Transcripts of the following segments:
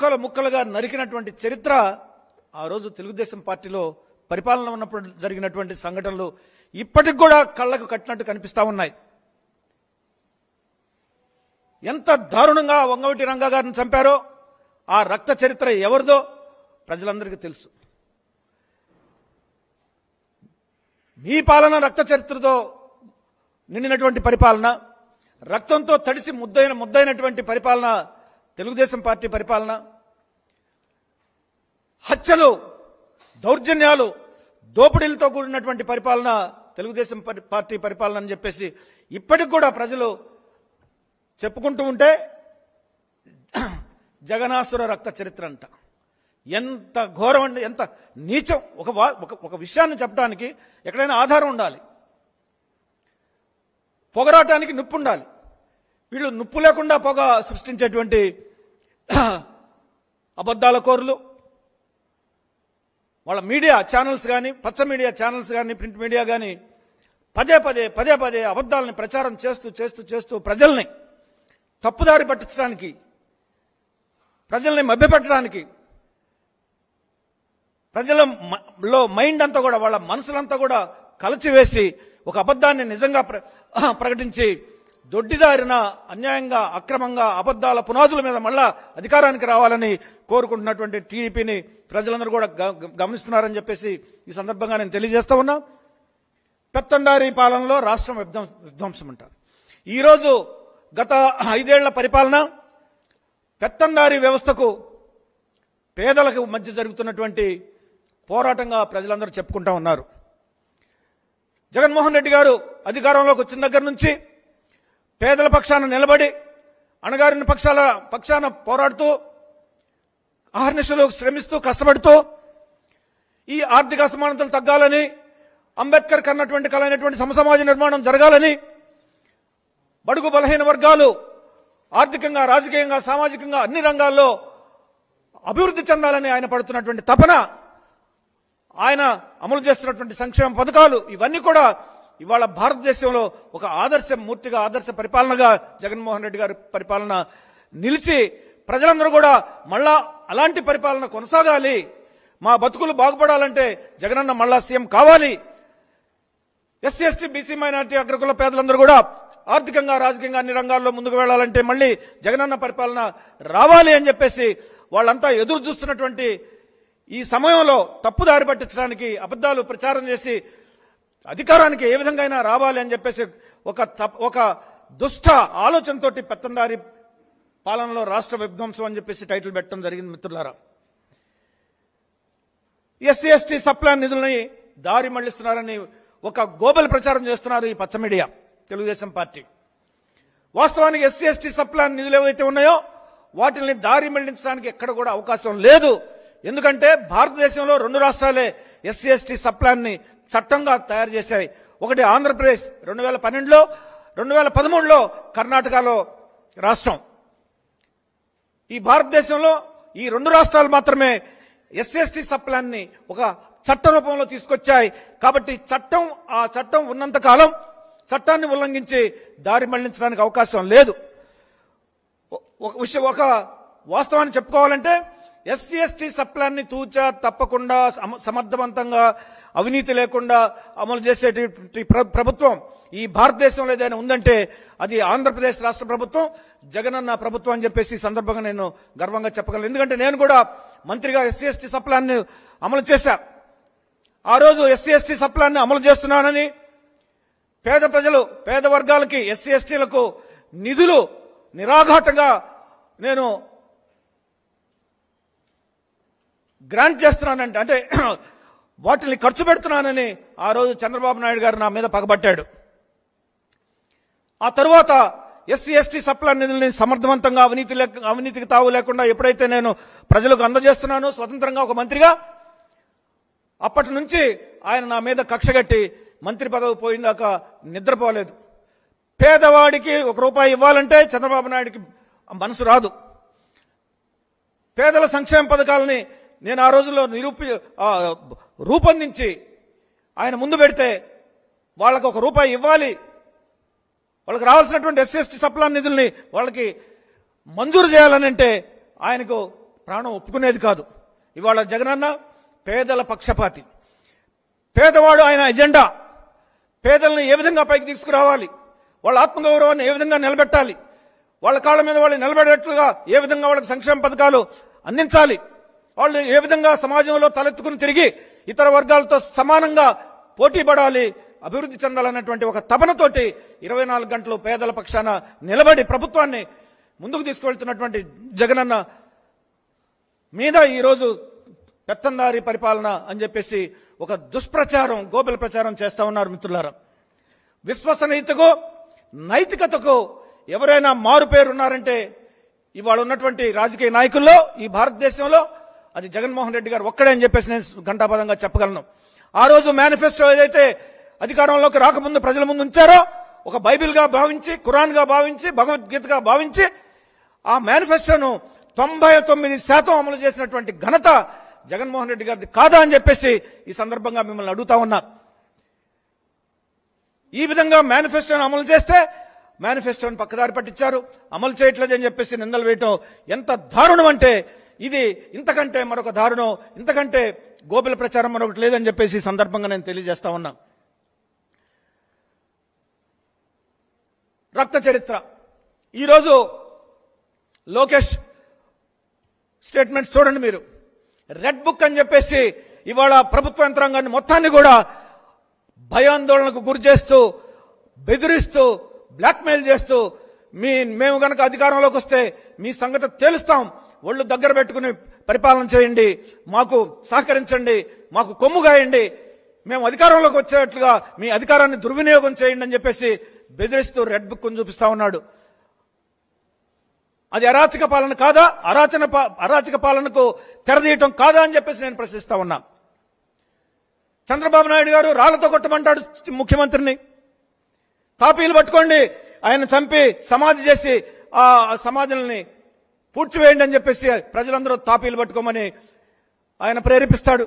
ముక్కలు ముక్కలుగా నరికినటువంటి చరిత్ర ఆ రోజు తెలుగుదేశం పార్టీలో పరిపాలన ఉన్నప్పుడు జరిగినటువంటి సంఘటనలు ఇప్పటికి కూడా కళ్ళకు కట్టినట్టు కనిపిస్తా ఉన్నాయి. ఎంత దారుణంగా వంగవీటి రంగా గారిని చంపారో ఆ రక్త చరిత్ర ఎవరిదో ప్రజలందరికీ తెలుసు. మీ పాలన రక్త చరిత్రతో నిండినటువంటి పరిపాలన, రక్తంతో తడిసి ముద్దైనటువంటి పరిపాలన తెలుగుదేశం పార్టీ పరిపాలన. హత్యలు, దౌర్జన్యాలు, దోపిడీలతో కూడినటువంటి పరిపాలన తెలుగుదేశం పార్టీ పరిపాలన అని చెప్పేసి ఇప్పటికి కూడా ప్రజలు చెప్పుకుంటూ ఉంటే జగనాసుర రక్త చరిత్ర అంట. ఎంత ఘోరం అండి, ఎంత నీచం. ఒక విషయాన్ని చెప్పడానికి ఎక్కడైనా ఆధారం ఉండాలి, పొగరాటానికి నిప్పు ఉండాలి. వీళ్ళు నిప్పు లేకుండా పొగ సృష్టించేటువంటి అబద్ధాల కోరులు. వాళ్ళ మీడియా ఛానల్స్ కానీ, పచ్చ మీడియా ఛానల్స్ కానీ, ప్రింట్ మీడియా కానీ పదే పదే అబద్ధాలని ప్రచారం చేస్తూ ప్రజల్ని తప్పుదారి పట్టించడానికి, ప్రజల్ని మభ్యపెట్టడానికి, ప్రజలలో మైండ్ అంతా కూడా, వాళ్ళ మనసులంతా కూడా కలచివేసి ఒక అబద్ధాన్ని నిజంగా ప్రకటించి దొడ్డిదారిన అన్యాయంగా, అక్రమంగా, అబద్ధాల పునాదుల మీద మళ్ళా అధికారానికి రావాలని కోరుకుంటున్నటువంటి టీడీపీని ప్రజలందరూ కూడా గమనిస్తున్నారని చెప్పేసి ఈ సందర్భంగా నేను తెలియజేస్తా ఉన్నా. పెత్తందారీ పాలనలో రాష్ట్రం విధ్వంసం అంటారు. ఈరోజు గత 5 ఏళ్ల పరిపాలన పెత్తందారీ వ్యవస్థకు పేదలకు మధ్య జరుగుతున్నటువంటి పోరాటంగా ప్రజలందరూ చెప్పుకుంటా ఉన్నారు. జగన్మోహన్ రెడ్డి గారు అధికారంలోకి వచ్చిన దగ్గర నుంచి పేదల పక్షాన నిలబడి, అణగారిన పక్షాన పోరాడుతూ, అహర్నిశలు శ్రమిస్తూ, కష్టపడుతూ ఈ ఆర్థిక అసమానతలు తగ్గాలని, అంబేద్కర్ కన్నటువంటి కలైనటువంటి సమసమాజ నిర్మాణం జరగాలని, బడుగు బలహీన వర్గాలు ఆర్థికంగా, రాజకీయంగా, సామాజికంగా అన్ని రంగాల్లో అభివృద్ధి చెందాలని ఆయన పడుతున్నటువంటి తపన, ఆయన అమలు చేస్తున్నటువంటి సంక్షేమ పథకాలు, ఇవన్నీ కూడా ఇవాళ భారతదేశంలో ఒక ఆదర్శమూర్తిగా, ఆదర్శ పరిపాలనగా జగన్మోహన్ రెడ్డి గారి పరిపాలన నిలిచి ప్రజలందరూ కూడా మళ్ళా అలాంటి పరిపాలన కొనసాగాలి, మా బతుకులు బాగుపడాలంటే జగనన్న మళ్ళా సీఎం కావాలి, ఎస్సీ ఎస్టీ బీసీ మైనారిటీ అగ్రకుల పేదలందరూ కూడా ఆర్థికంగా, రాజకీయంగా అన్ని రంగాల్లో ముందుకు వెళ్లాలంటే మళ్ళీ జగనన్న పరిపాలన రావాలి అని చెప్పేసి వాళ్ళంతా ఎదురు చూస్తున్నటువంటి ఈ సమయంలో తప్పుదారి పట్టించడానికి, అబద్ధాలు ప్రచారం చేసి అధికారానికి ఏ విధంగా అయినా రావాలి అని చెప్పేసి ఒక దుష్ట ఆలోచనతో పెత్తందారి పాలనలో రాష్ట్ర విధ్వంసం అని చెప్పేసి టైటిల్ పెట్టడం జరిగింది. మిత్రులారా, ఎస్సీ ఎస్టీ సప్లాన్ నిధులని దారి మళ్లిస్తున్నారని ఒక గోబెల్ ప్రచారం చేస్తున్నారు ఈ పచ్చ మీడియా, తెలుగుదేశం పార్టీ. వాస్తవానికి ఎస్సీ ఎస్టీ సప్లాన్ నిధులు ఏవైతే ఉన్నాయో వాటిని దారి మళ్లించడానికి ఎక్కడ కూడా అవకాశం లేదు. ఎందుకంటే భారతదేశంలో 2 రాష్ట్రాలే ఎస్సీ ఎస్టీ సప్లాన్ ని చట్టంగా తయారు చేశాయి. ఒకటి ఆంధ్రప్రదేశ్ 2012లో, 2013లో కర్ణాటకలో రాష్ట్రం. ఈ భారతదేశంలో ఈ 2 రాష్ట్రాలు మాత్రమే ఎస్సీ ఎస్టీ సప్లాన్ ని ఒక చట్ట రూపంలో తీసుకొచ్చాయి. కాబట్టి ఆ చట్టం ఉన్నంత కాలం చట్టాన్ని ఉల్లంఘించి దారి మళ్లించడానికి అవకాశం లేదు. ఒక వాస్తవాన్ని చెప్పుకోవాలంటే ఎస్సీ ఎస్టీ సప్లాన్ ని తూచా తప్పకుండా సమర్థవంతంగా, అవినీతి లేకుండా అమలు చేసేటువంటి ప్రభుత్వం ఈ భారతదేశంలో ఏదైనా ఉందంటే అది ఆంధ్రప్రదేశ్ రాష్ట్ర ప్రభుత్వం, జగనన్న ప్రభుత్వం అని చెప్పేసి ఈ సందర్భంగా నేను గర్వంగా చెప్పగలను. ఎందుకంటే నేను కూడా మంత్రిగా ఎస్సీ ఎస్టీ సప్లాన్ ని అమలు చేశా. ఆ రోజు ఎస్సీ ఎస్టీ సప్లాన్ ని అమలు చేస్తున్నానని పేద వర్గాలకి, ఎస్సీ ఎస్టీలకు నిధులు నిరాఘాటంగా నేను గ్రాంట్ చేస్తున్నానంటే, అంటే వాటిని ఖర్చు పెడుతున్నానని ఆ రోజు చంద్రబాబు నాయుడు గారు నా మీద పగబట్టాడు. ఆ తరువాత ఎస్సీ ఎస్టీ సప్లాన్ నిధుల్ని సమర్థవంతంగా, అవినీతికి తావు లేకుండా ఎప్పుడైతే నేను ప్రజలకు అందజేస్తున్నానో స్వతంత్రంగా ఒక మంత్రిగా, అప్పటి నుంచి ఆయన నా మీద కక్షగట్టి మంత్రి పదవి పోయిందాక నిద్రపోలేదు. పేదవాడికి ₹1 ఇవ్వాలంటే చంద్రబాబు నాయుడికి మనసు రాదు. పేదల సంక్షేమ పథకాలని నేను ఆ రోజుల్లో రూపొందించి ఆయన ముందు పెడితే వాళ్ళకు ₹1 ఇవ్వాలి, వాళ్ళకి రావాల్సినటువంటి ఎస్సీ ఎస్టీ సప్లాన్ నిధుల్ని వాళ్ళకి మంజూరు చేయాలని అంటే ఆయనకు ప్రాణం ఒప్పుకునేది కాదు. ఇవాళ జగనన్న పేదల పక్షపాతి. పేదవాడు ఆయన ఎజెండా. పేదలను ఏ విధంగా పైకి తీసుకురావాలి, వాళ్ళ ఆత్మగౌరవాన్ని ఏ విధంగా నిలబెట్టాలి, వాళ్ళ కాళ్ళ మీద వాళ్ళు నిలబడేట్లుగా ఏ విధంగా వాళ్ళకి సంక్షేమ పథకాలు అందించాలి, వాళ్ళు ఏ విధంగా సమాజంలో తలెత్తుకుని తిరిగి ఇతర వర్గాలతో సమానంగా పోటీ పడాలి, అభివృద్ధి చెందాలన్నటువంటి ఒక తపనతోటి 24 గంటలు పేదల పక్షాన నిలబడి ప్రభుత్వాన్ని ముందుకు తీసుకువెళ్తున్నటువంటి జగనన్న మీద ఈరోజు పెత్తందారి పరిపాలన అని చెప్పేసి ఒక దుష్ప్రచారం, గోబెల ప్రచారం చేస్తా ఉన్నారు. మిత్రులారా, విశ్వసనీయతకు నైతికతకు ఎవరైనా మారు పేరున్నారంటే ఇవాళ ఉన్నటువంటి రాజకీయ నాయకుల్లో ఈ భారతదేశంలో అది జగన్మోహన్ రెడ్డి గారు ఒక్కడే అని చెప్పేసి నేను ఘంటాపదంగా చెప్పగలను. ఆ రోజు మేనిఫెస్టో ఏదైతే అధికారంలోకి రాకముందు ప్రజల ముందు ఉంచారో, ఒక బైబిల్ గా భావించి, ఖురాన్ గా భావించి, భగవద్గీతగా భావించి ఆ మేనిఫెస్టోను 99% అమలు చేసినటువంటి ఘనత జగన్మోహన్ రెడ్డి గారిది కాదా అని చెప్పేసి ఈ సందర్భంగా మిమ్మల్ని అడుగుతా ఉన్నా. ఈ విధంగా మేనిఫెస్టోను అమలు చేస్తే మేనిఫెస్టోను పక్కదారి పట్టించారు, అమలు చేయట్లేదని చెప్పేసి నిందలు వేయటం ఎంత దారుణం అంటే ఇది ఇంతకంటే మరొక దారుణం, ఇంతకంటే గోబెల ప్రచారం మరొకటి లేదని చెప్పేసి ఈ సందర్భంగా నేను తెలియజేస్తా ఉన్నా. రక్త చరిత్ర. ఈరోజు లోకేష్ స్టేట్మెంట్స్ చూడండి మీరు. రెడ్ బుక్ అని చెప్పేసి ఇవాళ ప్రభుత్వ యంత్రాంగాన్ని మొత్తాన్ని కూడా భయాందోళనకు గురి చేస్తూ, బెదిరిస్తూ, బ్లాక్మెయిల్ చేస్తూ మేము గనక అధికారంలోకి వస్తే మీ సంగతి తేలుస్తాం, ఒళ్ళు దగ్గర పెట్టుకుని పరిపాలన చేయండి, మాకు సహకరించండి, మాకు కొమ్ముగాయండి, మేము అధికారంలోకి వచ్చేట్లుగా మీ అధికారాన్ని దుర్వినియోగం చేయండి అని చెప్పేసి బెదిరిస్తూ రెడ్ బుక్ చూపిస్తా ఉన్నాడు. అది అరాచక పాలన కాదా? అరాచక పాలనకు తెరదీయటం కాదా అని చెప్పేసి నేను ప్రశ్నిస్తా ఉన్నా. చంద్రబాబు నాయుడు గారు రాళ్లతో కొట్టమంటాడు ముఖ్యమంత్రిని. తాపీలు పట్టుకోండి, ఆయన చంపి సమాధి చేసి ఆ సమాధుల్ని పూడ్చివేయండి అని చెప్పేసి ప్రజలందరూ తాపీలు పట్టుకోమని ఆయన ప్రేరేపిస్తాడు.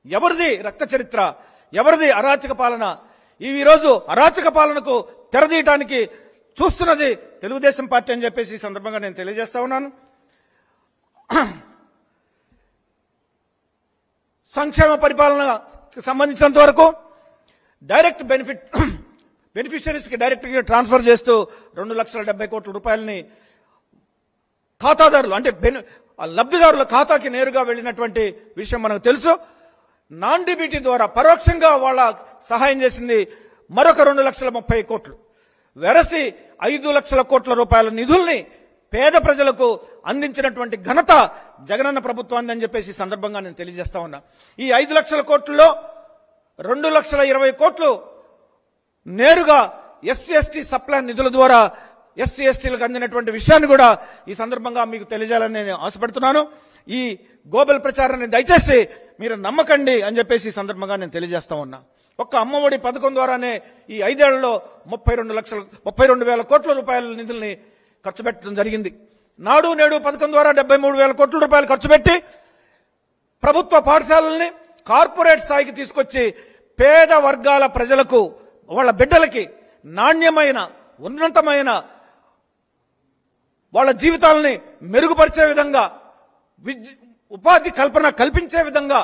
ఎవరిది రక్త చరిత్ర? ఎవరిది అరాచక పాలన? ఈ రోజు అరాచక పాలనకు తెరదీయటానికి చూస్తున్నది తెలుగుదేశం పార్టీ అని చెప్పేసి ఈ సందర్భంగా నేను తెలియజేస్తా ఉన్నాను. సంక్షేమ పరిపాలనకు సంబంధించినంత వరకు డైరెక్ట్ బెనిఫిషరీస్ కి డైరెక్ట్ గా ట్రాన్స్ఫర్ చేస్తూ 2,70,00,000 కోట్ల రూపాయలని ఖాతాదారులు అంటే లబ్ధిదారుల ఖాతాకి నేరుగా వెళ్లినటువంటి విషయం మనకు తెలుసు. నాన్ డిబిటీ ద్వారా పరోక్షంగా వాళ్ళ సహాయం చేసింది మరొక 2,30,000 కోట్లు. వెరసి 5,00,000 కోట్ల రూపాయల నిధుల్ని పేద ప్రజలకు అందించినటువంటి ఘనత జగనన్న ప్రభుత్వాన్ని అని చెప్పేసి ఈ సందర్భంగా నేను తెలియజేస్తా ఉన్నా. ఈ 5,00,000 కోట్లలో 2,20,00,000 కోట్లు నేరుగా ఎస్సీ ఎస్టీ సప్లాన్ నిధుల ద్వారా ఎస్సీ ఎస్టీలకు అందినటువంటి విషయాన్ని కూడా ఈ సందర్భంగా మీకు తెలియజేయాలని నేను ఆశపడుతున్నాను. ఈ గోబెల ప్రచారాన్ని దయచేసి మీరు నమ్మకండి అని చెప్పేసి ఈ సందర్భంగా నేను తెలియజేస్తా ఉన్నా. ఒక్క అమ్మఒడి పథకం ద్వారానే ఈ 5 ఏళ్లలో 32,000 కోట్ల రూపాయల నిధుల్ని ఖర్చు పెట్టడం జరిగింది. నాడు నేడు పథకం ద్వారా 73,000 కోట్ల రూపాయలు ఖర్చు పెట్టి ప్రభుత్వ పాఠశాలల్ని కార్పొరేట్ స్థాయికి తీసుకొచ్చి పేద వర్గాల ప్రజలకు, వాళ్ళ బిడ్డలకి నాణ్యమైన, ఉన్నతమైన వాళ్ళ జీవితాలని మెరుగుపరిచే విధంగా, ఉపాధి కల్పించే విధంగా,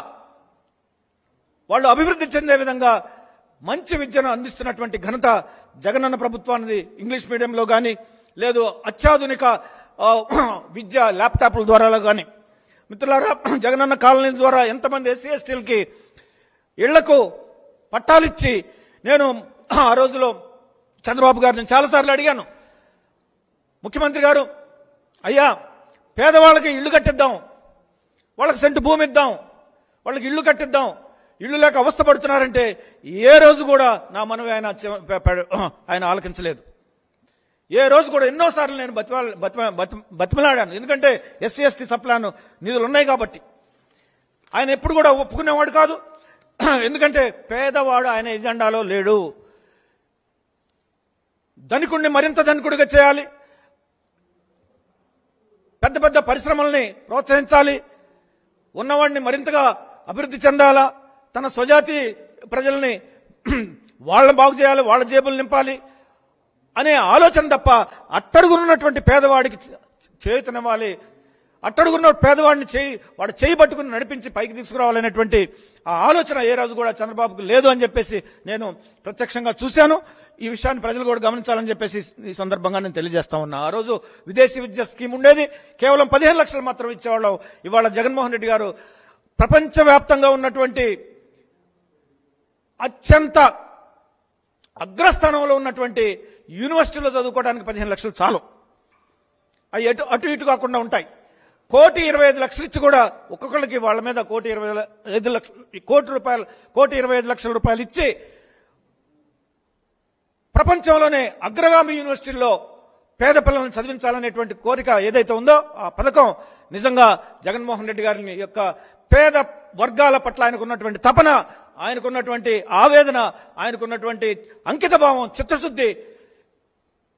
వాళ్ళు అభివృద్ధి చెందే విధంగా మంచి విద్యను అందిస్తున్నటువంటి ఘనత జగనన్న ప్రభుత్వానికి. ఇంగ్లీష్ మీడియంలో కానీ లేదు అత్యాధునిక విద్య ల్యాప్టాప్ల ద్వారా కానీ. మిత్రులారా, జగనన్న కాలనీ ద్వారా ఎంతమంది ఎస్సీ ఎస్టీలకి ఇళ్లకు పట్టాలిచ్చి నేను ఆ రోజులో చంద్రబాబు గారిని చాలాసార్లు అడిగాను, ముఖ్యమంత్రి గారు, అయ్యా పేదవాళ్ళకి ఇళ్లు కట్టిద్దాం, వాళ్ళకి సెంటు భూమి ఇద్దాం, వాళ్ళకి ఇళ్లు కట్టిద్దాం, ఇళ్లు లేక అవస్థపడుతున్నారంటే ఏ రోజు కూడా నా మనవి ఆయన ఆలకించలేదు. ఏ రోజు కూడా ఎన్నోసార్లు నేను బతిమలాడాను. ఎందుకంటే ఎస్సీ ఎస్టీ సప్లాన్ నిధులు ఉన్నాయి కాబట్టి. ఆయన ఎప్పుడు కూడా ఒప్పుకునేవాడు కాదు. ఎందుకంటే పేదవాడు ఆయన ఎజెండాలో లేడు. ధనికుడిని మరింత ధనికుడిగా చేయాలి, పెద్ద పెద్ద పరిశ్రమల్ని ప్రోత్సహించాలి, ఉన్నవాడిని మరింతగా అభివృద్ధి చెందాలా, తన స్వజాతి ప్రజల్ని వాళ్ళని బాగు చేయాలి, వాళ్ళ జేబులు నింపాలి అనే ఆలోచన తప్ప అట్టడుగున్నటువంటి పేదవాడికి చేయూతనివ్వాలి అట్టడుగున్న పేదవాడిని వాడు చేయి పట్టుకుని నడిపించి పైకి తీసుకురావాలనేటువంటి ఆ ఆలోచన ఏ రోజు కూడా చంద్రబాబుకు లేదు అని చెప్పేసి నేను ప్రత్యక్షంగా చూశాను. ఈ విషయాన్ని ప్రజలు కూడా గమనించాలని చెప్పేసి ఈ సందర్భంగా నేను తెలియజేస్తా ఉన్నా. ఆ రోజు విదేశీ విద్య స్కీమ్ ఉండేది, కేవలం 15 లక్షలు మాత్రం ఇచ్చేవాళ్ళం. ఇవాళ జగన్మోహన్ రెడ్డి గారు ప్రపంచవ్యాప్తంగా ఉన్నటువంటి అత్యంత అగ్రస్థానంలో ఉన్నటువంటి యూనివర్సిటీలో చదువుకోవడానికి 15 లక్షలు చాలు. అవి అటు ఇటు కాకుండా ఉంటాయి. 1,25,00,000 ఇచ్చి కూడా ఒక్కొక్కరికి వాళ్ళ మీద 1,25,00,000 రూపాయలు ఇచ్చి ప్రపంచంలోనే అగ్రగామి యూనివర్సిటీల్లో పేద పిల్లల్ని చదివించాలనేటువంటి కోరిక ఏదైతే ఉందో ఆ పథకం నిజంగా జగన్మోహన్ రెడ్డి గారిని యొక్క పేద వర్గాల పట్ల ఆయనకున్నటువంటి తపన, ఆయనకున్నటువంటి ఆవేదన, ఆయనకున్నటువంటి అంకిత భావం, చిత్తశుద్ధి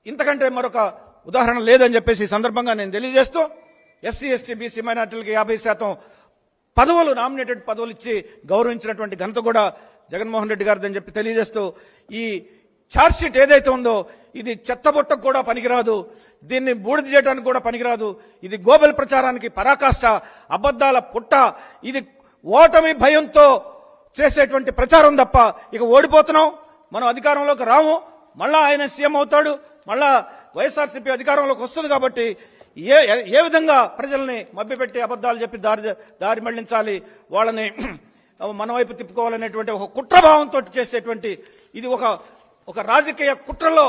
ఇంతకంటే మరొక ఉదాహరణ లేదని చెప్పేసి ఈ సందర్భంగా నేను తెలియజేస్తూ ఎస్సీ ఎస్టీ బీసీ మైనార్టీలకి 50% పదవులు, నామినేటెడ్ పదవులు ఇచ్చి గౌరవించినటువంటి ఘనత కూడా జగన్మోహన్ రెడ్డి గారిదని చెప్పి తెలియజేస్తూ ఈ ఛార్జ్షీట్ ఏదైతే ఉందో ఇది చెత్తబుట్టకు కూడా పనికిరాదు, దీన్ని బూడిద చేయడానికి కూడా పనికిరాదు. ఇది గోబెల్ ప్రచారానికి పరాకాష్ట, అబద్దాల పుట్ట. ఇది ఓటమి భయంతో చేసేటువంటి ప్రచారం తప్ప ఇక ఓడిపోతున్నాం, మనం అధికారంలోకి రాము, మళ్ళా ఆయన సీఎం అవుతాడు, మళ్ళా వైఎస్ఆర్సీపీ అధికారంలోకి వస్తుంది. కాబట్టి ఏ విధంగా ప్రజల్ని మభ్యపెట్టి అబద్దాలు చెప్పి దారి మళ్లించాలి, వాళ్ళని మన వైపు తిప్పుకోవాలనేటువంటి ఒక కుట్రభావంతో చేసేటువంటి ఇది ఒక రాజకీయ కుట్రలో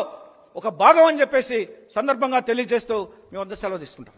ఒక భాగం అని చెప్పేసి సందర్భంగా తెలియజేస్తూ మీ వద్ద సెలవు తీసుకుంటాం.